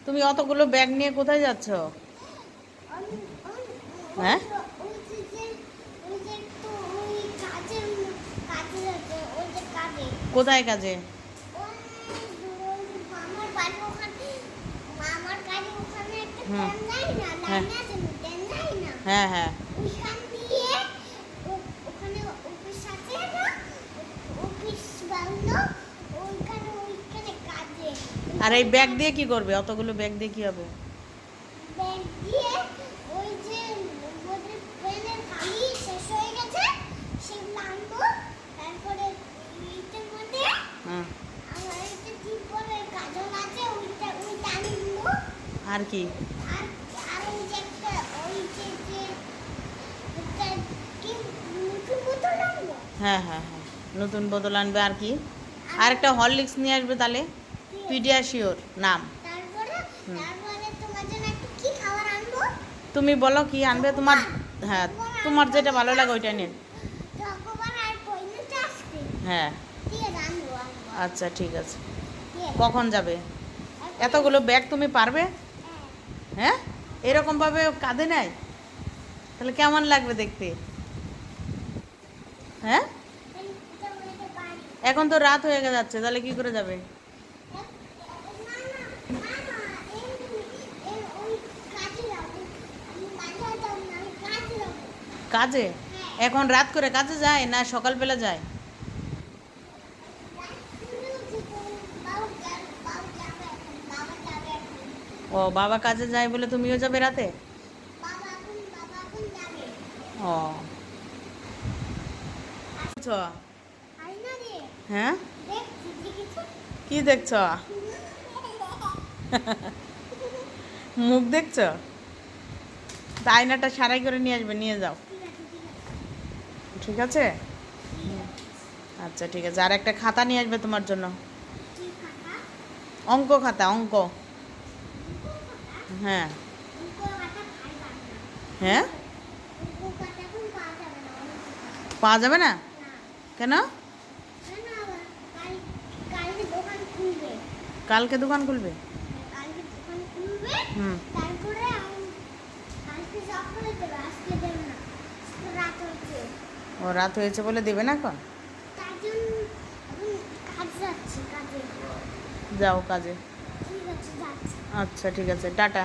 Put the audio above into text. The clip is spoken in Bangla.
তুমি অতগুলো ব্যাগ নিয়ে কোথায় যাচ্ছ? হ্যাঁ, কোথায় কাজে? হুম, হ্যাঁ হ্যাঁ হ্যাঁ। আর এই ব্যাগ দিয়ে কি করবে? অতগুলো ব্যাগ দিয়ে কি হবে? হ্যাঁ, আর কি? হ্যাঁ হ্যাঁ হ্যাঁ, নতুন বোতল আনবে। আর কি? আর একটা হরলিক্স নিয়ে আসবে তাহলে, পিডিয়াশিওর নাম। তুমি বলো কি আনবে তোমার। হ্যাঁ, তোমার যেটা ভালো লাগে ওইটা নিন। হ্যাঁ, আচ্ছা ঠিক আছে। কখন যাবে? এতগুলো ব্যাগ তুমি পারবে? হ্যাঁ, এরকমভাবে কাঁধে নেয় তাহলে কেমন লাগবে দেখতে? হ্যাঁ, এখন তো রাত হয়ে যাচ্ছে, তাহলে কি করে যাবে? কাজে? এখন রাত করে কাজে যায় না সকালবেলা যায়? ও, বাবা কাজে যায় বলে তুমিও যাবে রাতে? ও, হ্যাঁ, কি দেখছ? মুখ দেখছ? তা আয়নাটা সারাই করে নিয়ে আসবে, নিয়ে যাও। ঠিক আছে, আচ্ছা ঠিক আছে। আর একটা খাতা নিয়ে আসবে তোমার জন্য, অঙ্ক খাতা, অঙ্ক। হ্যাঁ হ্যাঁ, পাওয়া যাবে না কেন? কালকে দোকান খুলবে? হুম, ও রাত হয়েছে বলে দেবে না এখন? যাও কাজে। আচ্ছা ঠিক আছে, টাটা।